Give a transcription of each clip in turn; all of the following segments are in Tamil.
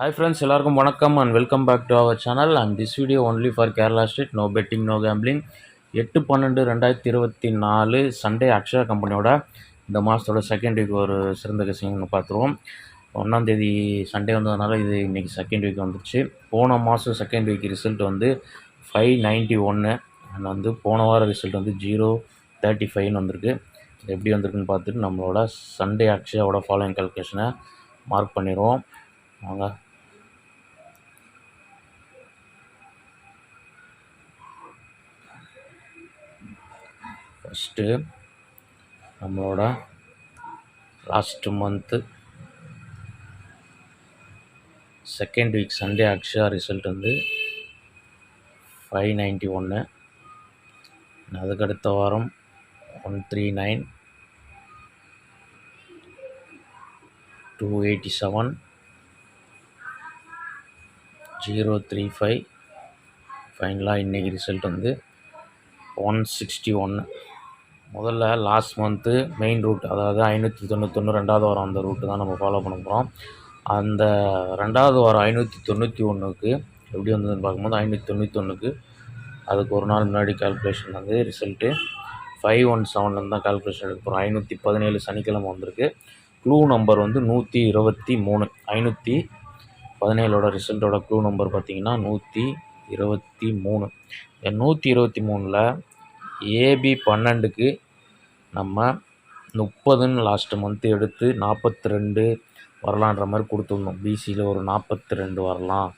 Hi friends, எல்லாருக்கும் வணக்கம் and welcome back to our channel and this video only for Kerala State, no betting, no gambling. 8/12/2024 Sunday Akshaya கம்பெனியோட இந்த மாதத்தோட செகண்ட் வீக் ஒரு சிறந்த கசிங்கன்னு பார்த்துருவோம். 1ஆம் தேதி சண்டே வந்ததுனால இது இன்றைக்கி செகண்ட் வீக் வந்துருச்சு. போன மாதம் செகண்ட் வீக் ரிசல்ட் வந்து 591 அண்ட் வந்து போன வாரம் ரிசல்ட் வந்து 035ன்னு வந்திருக்கு. இது எப்படி வந்திருக்குன்னு பார்த்துட்டு நம்மளோட சண்டே அக்ஷயாவோட ஃபாலோயிங் கால்குலேஷனை மார்க் பண்ணிடுவோம். வாங்க. ஃபஸ்ட்டு நம்மளோட last month second week Sunday Akshaya result வந்து 591. அதுக்கடுத்த வாரம் 139, 287, 035, ஃபைனலாக இன்றைக்கி ரிசல்ட் வந்து 161. முதல்ல லாஸ்ட் மந்த்து மெயின் ரூட், அதாவது 591 2வது வாரம் அந்த ரூட்டு தான் நம்ம ஃபாலோ பண்ண போகிறோம். அந்த 2வது வாரம் 591க்கு எப்படி வந்ததுன்னு பார்க்கும்போது 591க்கு அதுக்கு ஒரு நாள் முன்னாடி கால்குலேஷன் வந்து ரிசல்ட்டு 517 தான் கால்குலேஷன் எடுக்க போகிறோம். 517 சனிக்கிழமை வந்திருக்கு. க்ளூ நம்பர் வந்து 123. 517ஓட ரிசல்ட்டோட க்ளூ நம்பர் பார்த்திங்கன்னா 123. 123ல் ஏபி 12க்கு நம்ம 30ன்னு லாஸ்ட்டு மந்த்து எடுத்து 42 வரலான்ற மாதிரி கொடுத்துருந்தோம். பிசியில் ஒரு 42 வரலாம்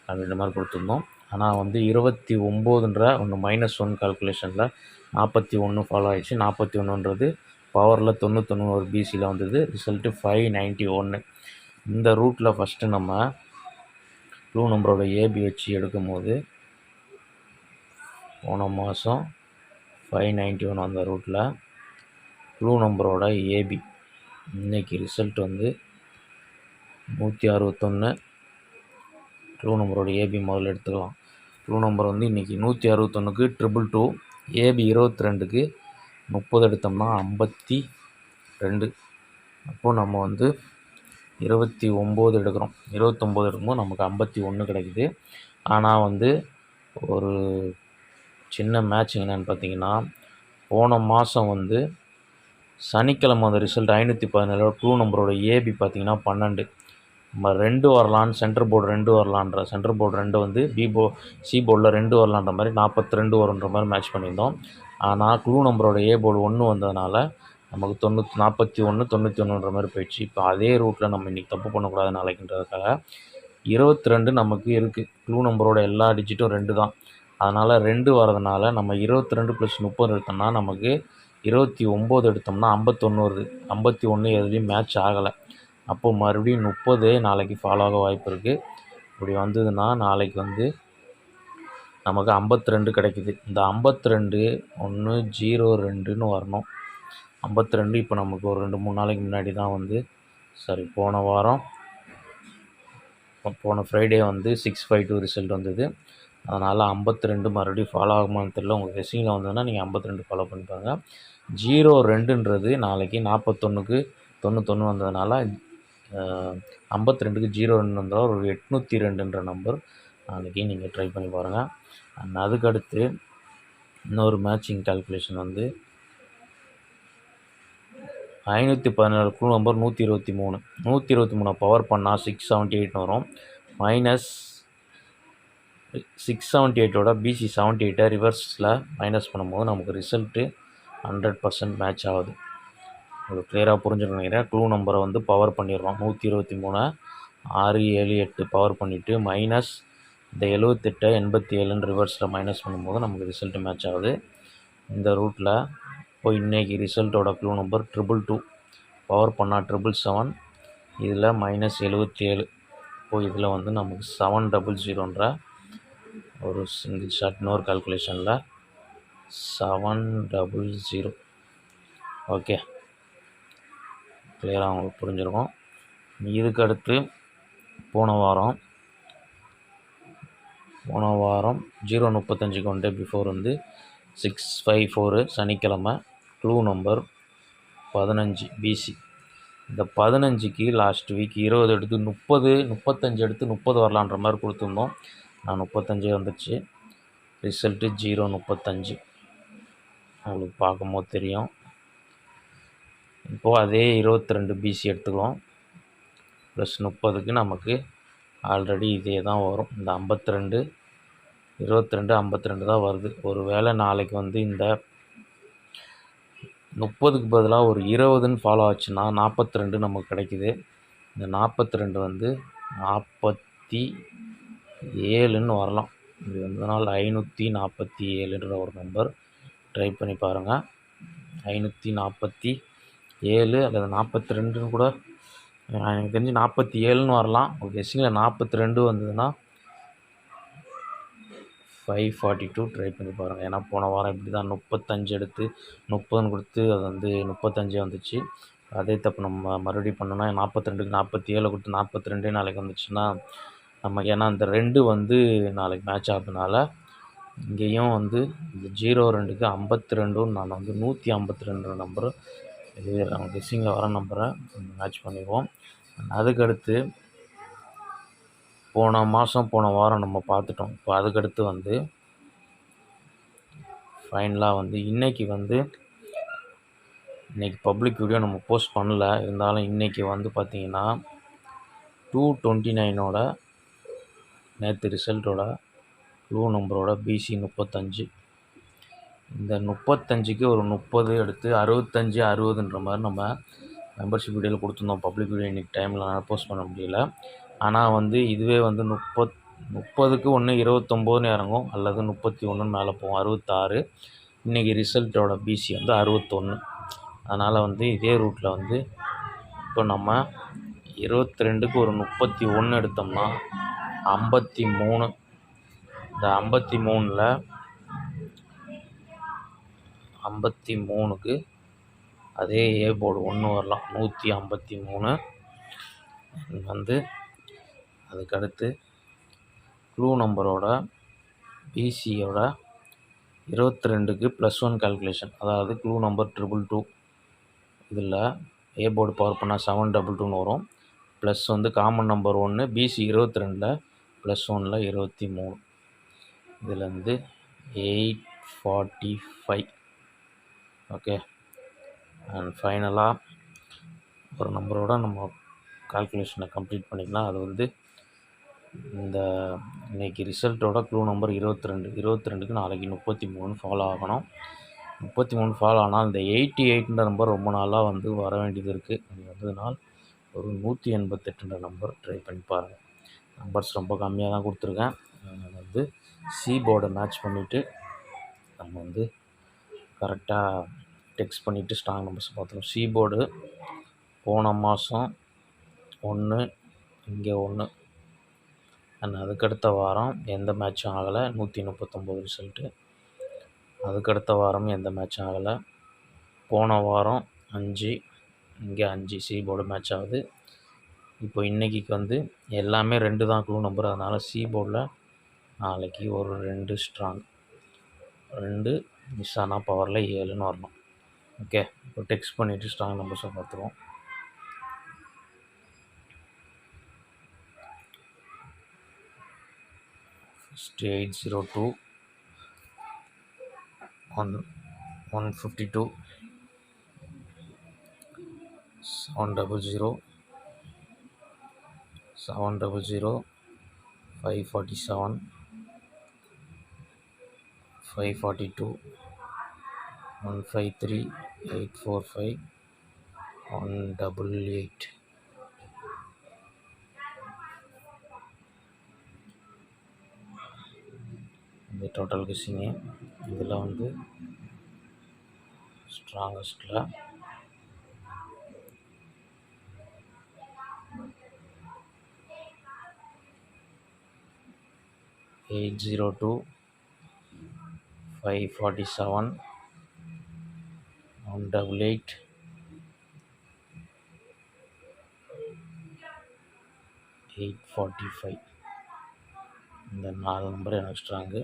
அப்படின்ற மாதிரி கொடுத்துருந்தோம். ஆனால் வந்து 29ன்ற ஒன்று -1 கால்குலேஷனில் 41 ஃபாலோ ஆகிடுச்சு. 41ன்றது பவரில் 91 ஒரு பிசியில் வந்தது. ரிசல்ட்டு 591. இந்த ரூட்டில் ஃபஸ்ட்டு நம்ம க்ளூ நம்பரோட ஏபி வச்சு எடுக்கும் போது போன மாதம் 591 அந்த ரூட்டில் க்ளூ நம்பரோட ஏபி இன்றைக்கி ரிசல்ட் வந்து 161. க்ளூ நம்பரோட ஏபி முதல்ல எடுத்துக்கலாம். க்ளூ நம்பர் வந்து இன்றைக்கி 161க்கு 222, ஏபி 22க்கு 30 எடுத்தோம்னா 52. அப்போது நம்ம வந்து 29 எடுக்கிறோம். 29 எடுக்கும்போது நமக்கு 51 கிடைக்குது. ஆனால் வந்து ஒரு சின்ன மேட்ச் என்னென்னு பார்த்தீங்கன்னா, போன மாதம் வந்து சனிக்கிழமை அந்த ரிசல்ட் 517 க்ளூ நம்பரோட ஏபி பார்த்திங்கன்னா 12. நம்ம 2 வரலான்னு சென்டர் போர்டு 2 வரலான்ற சென்டர் போர்டு 2 வந்து சி போர்டில் 2 வரலான்ற மாதிரி 42 வருன்ற மாதிரி மேட்ச் பண்ணியிருந்தோம். ஆனால் க்ளூ நம்பரோட ஏ போர்டு 1 வந்ததுனால நமக்கு 41 91ன்ற மாதிரி போயிடுச்சு. இப்போ அதே ரூட்டில் நம்ம இன்றைக்கி தப்பு பண்ணக்கூடாது நாளைக்குன்றதுக்காக 22 நமக்கு இருக்குது. க்ளூ நம்பரோட எல்லா டிஜிட்டும் 2 தான். அதனால் 2 வரதுனால நம்ம 22 + 30 எடுத்தோம்னா நமக்கு 29 எடுத்தோம்னா 51 வருது. 51 எதுலேயும் மேட்ச் ஆகலை. அப்போது மறுபடியும் 30 நாளைக்கு ஃபாலோ ஆக வாய்ப்பு இருக்குது. இப்படி வந்ததுன்னா நாளைக்கு வந்து நமக்கு 52 கிடைக்குது. இந்த 52 102ன்னு வரணும். 52 இப்போ நமக்கு ஒரு 2-3 நாளைக்கு முன்னாடி தான் வந்து போன ஃப்ரைடே வந்து 652 ரிசல்ட் வந்தது. அதனால் 52 மறுபடியும் ஃபாலோ ஆகுமான்னு தெரியல. உங்கள் கெஸ்ஸிங்கில் வந்ததுன்னா நீங்கள் 52 ஃபாலோ பண்ணிப்பாங்க. 02ன்றது நாளைக்கு 41க்கு 91 வந்ததுனால 52க்கு 02 வந்தால் ஒரு 802ன்ற நம்பர் நாளைக்கு நீங்கள் ட்ரை பண்ணி பாருங்கள். அண்ட் அதுக்கடுத்து இன்னொரு மேட்சிங் கால்குலேஷன் வந்து 517 க்ளூ நம்பர் 123. 123 பவர் பண்ணால் 678 வரும். -678ஓட பிசி 78 ரிவர்ஸில் மைனஸ் பண்ணும்போது நமக்கு ரிசல்ட்டு 100% மேட்ச் ஆகுது. உங்களுக்கு கிளியராக புரிஞ்சுக்கணும் நினைக்கிறேன். க்ளூ நம்பரை வந்து பவர் பண்ணிடுறோம். 123 6 7 8 பவர் பண்ணிவிட்டு மைனஸ் இந்த 78 87ன்னு ரிவர்ஸில் மைனஸ் பண்ணும்போது நமக்கு ரிசல்ட்டு மேட்ச் ஆகுது. இந்த ரூட்டில் இப்போ இன்றைக்கி ரிசல்ட்டோட க்ளூ நம்பர் 222 பவர் பண்ணால் 777. இதில் -77. இப்போது இதில் வந்து நமக்கு 700ன்ற ஒரு சிங்கிள் ஷாட் இன்னொரு கால்குலேஷனில் 700. ஓகே, கிளியராக அவங்களுக்கு புரிஞ்சிருக்கும். இதுக்கு அடுத்து போன வாரம் 0:35 ஒன் டே பிஃபோர் வந்து 654 சனிக்கிழமை க்ளூ நம்பர் 15 பிசி. இந்த 15க்கு லாஸ்ட் வீக் 20 எடுத்து 30, 35 எடுத்து 30 வரலான்ற மாதிரி கொடுத்துருந்தோம். நான் 35 வந்துடுச்சு. ரிசல்ட்டு 0.35 உங்களுக்கு பார்க்கும்போது தெரியும். இப்போது அதே 22 பிசி எடுத்துக்கலாம். ப்ளஸ் 30க்கு நமக்கு ஆல்ரெடி இதே தான் வரும். இந்த 52, 22, 52 தான் வருது. ஒரு வேளை நாளைக்கு வந்து இந்த 30க்கு பதிலாக ஒரு 20ன்னு ஃபாலோ ஆச்சுன்னா 42 நமக்கு கிடைக்குது. இந்த 42 வந்து 47ன்னு வரலாம். இது வந்ததுனால 547ன்ற ஒரு நம்பர் ட்ரை பண்ணி பாருங்கள். 547 அல்லது 42ன்னு கூட எனக்கு தெரிஞ்சு 47ன்னு வரலாம். ஒரு கெஸ்ஸிங்கில் 42 வந்ததுன்னா 542 ட்ரை பண்ணி பாருங்கள். ஏன்னா போன வாரம் இப்படி தான் 35 எடுத்து 30ன்னு கொடுத்து அது வந்து 35 வந்துச்சு. அதே தப்பு நம்ம மறுபடியும் பண்ணோன்னா 42க்கு 47 கொடுத்து 42 நாளைக்கு வந்துச்சுன்னா நமக்கு, ஏன்னா அந்த 2 வந்து நாளைக்கு மேட்ச் ஆகிறதுனால இங்கேயும் வந்து இந்த 02க்கு 52ன்னு நான் வந்து 152 நம்பரு இது கெஸ்ஸிங்கில் வர நம்பரை மேட்ச் பண்ணிடுவோம். அதுக்கடுத்து போன வாரம் நம்ம பார்த்துட்டோம். இப்போ அதுக்கடுத்து வந்து ஃபைனலாக வந்து இன்றைக்கி பப்ளிக் வீடியோ நம்ம போஸ்ட் பண்ணல. இருந்தாலும் இன்றைக்கி வந்து பார்த்திங்கன்னா 229ஓட நேற்று ரிசல்ட்டோட க்ளூ நம்பரோட பிசி 35. இந்த 35க்கு ஒரு 30 எடுத்து 65, 60ன்ற மாதிரி நம்ம மெம்பர்ஷிப் வீடியோவில் கொடுத்துருந்தோம். பப்ளிக் வீடியோ இன்றைக்கி டைமில் போஸ்ட் பண்ண முடியல. ஆனால் வந்து இதுவே வந்து 30க்கு ஒன்று 29ன்னு இறங்கும், அல்லது 31ன்னு மேலே போகும். 66. இன்றைக்கி ரிசல்ட்டோட பிசி வந்து 61. அதனால் வந்து இதே ரூட்டில் வந்து இப்போ நம்ம 22க்கு ஒரு 31 எடுத்தோம்னா 53. இந்த 53க்கு அதே ஏ போர்டு 1 வரலாம். 153 வந்து அதுக்கடுத்து க்ளூ நம்பரோட பிசியோட 22க்கு +1 கால்குலேஷன், அதாவது க்ளூ நம்பர் 222. இதில் ஏ போர்டு பவர் பண்ணால் 722ன்னு வரும். ப்ளஸ் வந்து காமன் நம்பர் 1, பிசி 22ல் +1ல் 23. இதில் வந்து 845. ஓகே. அண்ட் ஃபைனலாக ஒரு நம்பரோட நம்ம கால்குலேஷனை கம்ப்ளீட் பண்ணிக்கலாம். அது வந்து இந்த இன்றைக்கி ரிசல்ட்டோட க்ளூ நம்பர் 22க்கு நாளைக்கு 33 ஃபாலோ ஆகணும். 33 ஃபாலோ ஆனால் இந்த 88ன்ற நம்பர் ரொம்ப நாளாக வந்து வர வேண்டியது இருக்குது. அது வந்ததுனால் ஒரு 188ன்ற நம்பர் ட்ரை பண்ணி பாருங்கள். நம்பர்ஸ் ரொம்ப கம்மியாக தான் கொடுத்துருக்கேன். நான் வந்து சி போர்டை மேட்ச் பண்ணிவிட்டு நம்ம வந்து கரெக்டாக டெக்ஸ்ட் பண்ணிவிட்டு ஸ்ட்ராங் நம்பர்ஸ் பார்த்துருவோம். சி போர்டு போன மாதம் 1, இங்கே 1. அண்ட் அதுக்கடுத்த வாரம் எந்த மேட்சும் ஆகலை. 139 ரிசல்ட்டு. அதுக்கடுத்த வாரம் எந்த மேட்சும் ஆகலை. போன வாரம் 5, இங்கே 5 சி போர்டு மேட்ச் ஆகுது. இப்போ இன்றைக்கிக்கு வந்து எல்லாமே 2 தான் க்ளூ நம்பர். அதனால் சி போர்டில் நாளைக்கு ஒரு 2 ஸ்ட்ராங், 2 மிஸ் ஆனால் பவரில் 7ன்னு வரணும். ஓகே. இப்போ டெக்ஸ்ட் பண்ணிவிட்டு ஸ்ட்ராங் நம்பர்ஸை பார்த்துருவோம். ஃபஸ்ட்டு 802, 152, 700, 700, 547, 542, 153, 845, 188. இந்த டோட்டல் கெஸ்ஸிங்கு இதில் வந்து ஸ்ட்ராங்கஸ்ட்டில் 802, 547, 188, 845. இந்த 4 நம்பர் எனக்கு ஸ்ட்ராங்கு.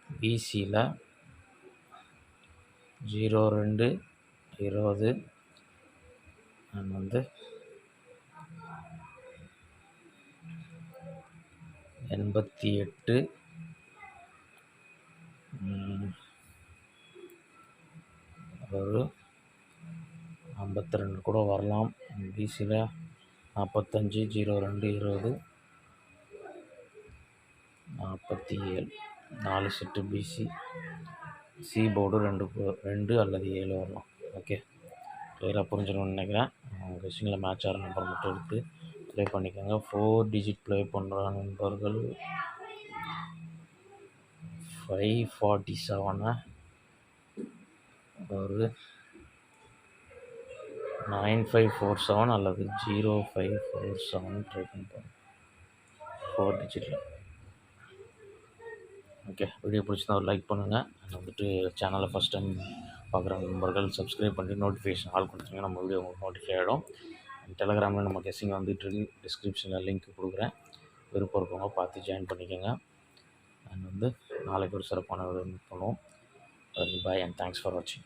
பிசியில் 02, 20, அண்ட் வந்து 88 ஒரு 52 கூட வரலாம். பிசியில் 45 02 20 47 4 செட்டு பிசி. சி போர்டு 2 அல்லது 7 வரலாம். ஓகே, கிளியராக புரிஞ்சிடணும்னு நினைக்கிறேன். கொஸ்டினில் மேட்ச் ஆகிற நம்பர் மட்டும் எடுத்து ப்ளே பண்ணிக்கோங்க. 4 டிஜிட் ப்ளே பண்ணுற நண்பர்கள் 547 ஒரு 9547 அல்லது 0547 ட்ரை பண்ணுறோம் 4 டிஜிட்டில். ஓகே, வீடியோ பிடிச்சிருந்தா ஒரு லைக் பண்ணுங்கள். அண்ட் வந்துட்டு சேனலை ஃபஸ்ட் டைம் பார்க்குற நண்பர்கள் சப்ஸ்கிரைப் பண்ணி நோட்டிஃபிகேஷன் ஆல் கொடுத்துருங்க. நம்ம வீடியோ உங்களுக்கு நோட்டிஃபை ஆகிடும். டெலகிராமில் நம்ம கெஸ்ஸிங் வந்துட்டு டிஸ்கிரிப்ஷனில் லிங்க் கொடுக்குறேன். விருப்பம் இருக்கவங்க பார்த்து ஜாயின் பண்ணிக்கோங்க. அண்ட் வந்து நாளைக்கு ஒரு சிறப்பான வீடியோ மீட் பண்ணுவோம். பாய் அண்ட் தேங்க்ஸ் ஃபார் வாட்சிங்.